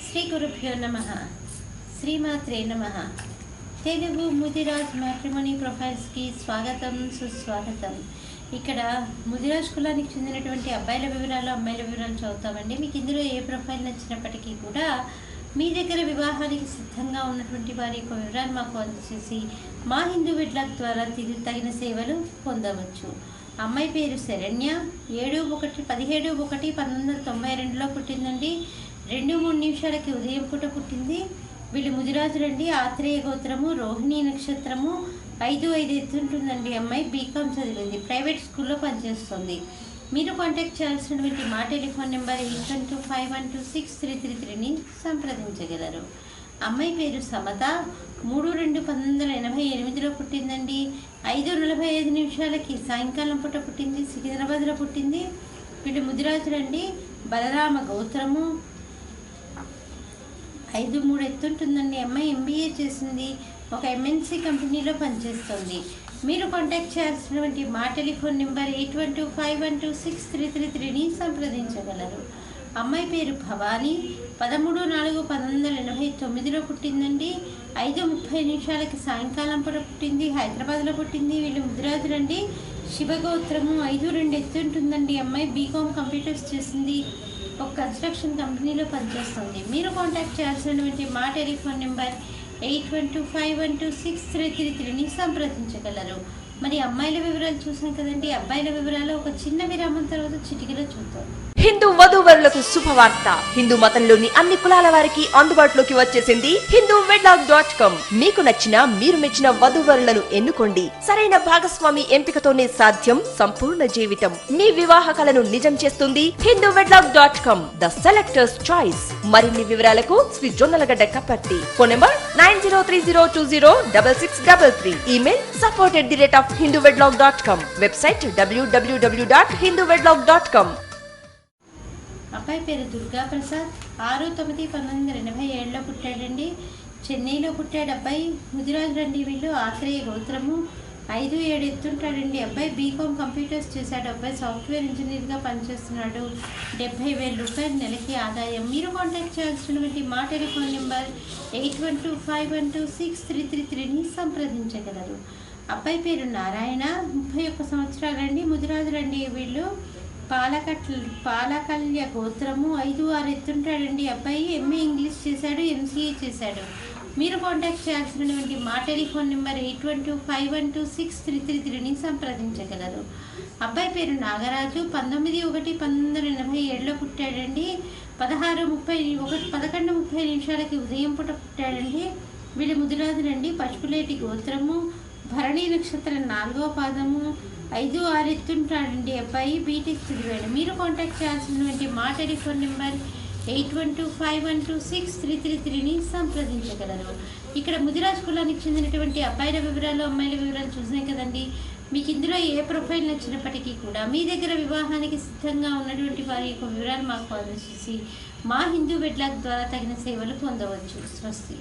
శ్రీ గురుభ్యో నమః. శ్రీమాత్రే నమః. తెలుగు ముదిరాజ్ మ్యాట్రిమోనీ ప్రొఫైల్స్కి స్వాగతం, సుస్వాగతం. ఇక్కడ ముదిరాజ్ కులానికి చెందినటువంటి అబ్బాయిల వివరాలు, అమ్మాయిల వివరాలు చదువుతామండి. మీకు ఇందులో ఏ ప్రొఫైల్ నచ్చినప్పటికీ కూడా మీ దగ్గర వివాహానికి సిద్ధంగా ఉన్నటువంటి వారి యొక్క వివరాలు మాకు అందజేసి మా హిందూ వెడ్లాక్ ద్వారా తగిన సేవలు పొందవచ్చు. అమ్మాయి పేరు శరణ్య. 17/1/1992లో పుట్టిందండి. 2-3 నిమిషాలకి ఉదయం పూట పుట్టింది. వీళ్ళు ముదిరాజులండి. ఆత్రేయ గోత్రము, రోహిణి నక్షత్రము. 5'5" ఎత్తుంటుందండి. అమ్మాయి బీకామ్ చదివింది. ప్రైవేట్ స్కూల్లో పనిచేస్తుంది. మీరు కాంటాక్ట్ చేయాల్సినటువంటి మా టెలిఫోన్ నెంబర్ 8125126333ని సంప్రదించగలరు. అమ్మాయి పేరు సమత. 3/2/1988లో పుట్టిందండి. 5:45 నిమిషాలకి సాయంకాలం పూట పుట్టింది. సికింద్రాబాద్లో పుట్టింది. వీళ్ళు ముదిరాజులండి. బలరామ గోత్రము. 5'3" ఎత్తుంటుందండి. అమ్మాయి MBA చేసింది. ఒక MNC కంపెనీలో పనిచేస్తుంది. మీరు కాంటాక్ట్ చేయాల్సినటువంటి మా టెలిఫోన్ నెంబర్ 8125126333ని సంప్రదించగలరు. అమ్మాయి పేరు భవానీ. 13/4/1989లో పుట్టిందండి. 5:30 నిమిషాలకి సాయంకాలం పూట పుట్టింది. హైదరాబాద్లో పుట్టింది. వీళ్ళు ముదిరాజులండి. శివగోత్రము. 5'2" ఎత్తుంటుందండి. అమ్మాయి బీకామ్ కంప్యూటర్స్ చేసింది. ఒక కన్స్ట్రక్షన్ కంపెనీలో పనిచేస్తుంది. మీరు కాంటాక్ట్ చేయాల్సినటువంటి మా టెలిఫోన్ నెంబర్ 8125126333ని సంప్రదించగలరు. మరి అమ్మాయిల వివరాలు చూసాం కదండి. అబ్బాయిల వివరాలు ఒక చిన్న విరామం తర్వాత చిటికలో చూద్దాం. హిందూ వధూవరులకు శుభవార్త. హిందూ మతంలోని అన్ని కులాల వారికి అందుబాటులోకి వచ్చేసింది hinduwedlock.com. మీకు నచ్చిన, మీరు మెచ్చిన వధూవరులను ఎన్నుకోండి. సరైన భాగస్వామి ఎంపికతోనే సాధ్యం సంపూర్ణ జీవితం. మీ వివాహ కలను నిజం చేస్తుంది hinduwedlock.com, ద సెలెక్టర్స్ చాయిస్. మరిన్ని వివరాలకు Shri Jonnalagadda Kaparthi. Phone number 9030206633. Email support@hinduwedlock.com. Website www.hinduwedlock.com. అబ్బాయి పేరు దుర్గా ప్రసాద్. 6/9/1987లో పుట్టాడండి. చెన్నైలో పుట్టాడు. అబ్బాయి ముదిరాజులండి. వీళ్ళు ఆత్రేయ గోత్రము. 5'7" ఎత్తుంటాడండి. అబ్బాయి బీకామ్ కంప్యూటర్స్ చేశాడు. అబ్బాయి సాఫ్ట్వేర్ ఇంజనీర్గా పనిచేస్తున్నాడు. 70,000 రూపాయలు నెలకి ఆదాయం. మీరు కాంటాక్ట్ చేయాల్సినటువంటి మా టెలిఫోన్ నెంబర్ 8125126333ని సంప్రదించగలరు. అబ్బాయి పేరు నారాయణ. 31 సంవత్సరాలండి. ముదిరాజులండి. వీళ్ళు పాలకల్య గోత్రము. 5'6" ఎత్తుంటాడండి. అబ్బాయి MA ఇంగ్లీష్ చేశాడు, MCA చేశాడు. మీరు కాంటాక్ట్ చేయాల్సినటువంటి మా టెలిఫోన్ నెంబర్ 8125126333ని సంప్రదించగలరు. అబ్బాయి పేరు నాగరాజు. 19/1/1987లో పుట్టాడండి. 11:30 నిమిషాలకి ఉదయం పూట పుట్టాడండి. వీళ్ళు ముదిరాజులండి. పశుపులేటి గోత్రము. భరణి నక్షత్రం 4వ పాదము. 5'6" ఎత్తుంటాడండి. అబ్బాయి బీటెక్ చదివాడు. మీరు కాంటాక్ట్ చేయాల్సినటువంటి మా టెలిఫోన్ నెంబర్ 8125126333ని సంప్రదించగలరు. ఇక్కడ ముదిరాజ్ కులానికి చెందినటువంటి అబ్బాయిల వివరాలు, అమ్మాయిల వివరాలు చూసినాయి కదండి. మీకు ఇందులో ఏ ప్రొఫైల్ నచ్చినప్పటికీ కూడా మీ దగ్గర వివాహానికి సిద్ధంగా ఉన్నటువంటి వారి యొక్క వివరాలు మాకు అందజేసి మా హిందూ వెడ్లాక్ ద్వారా తగిన సేవలు పొందవచ్చు. స్వస్తి.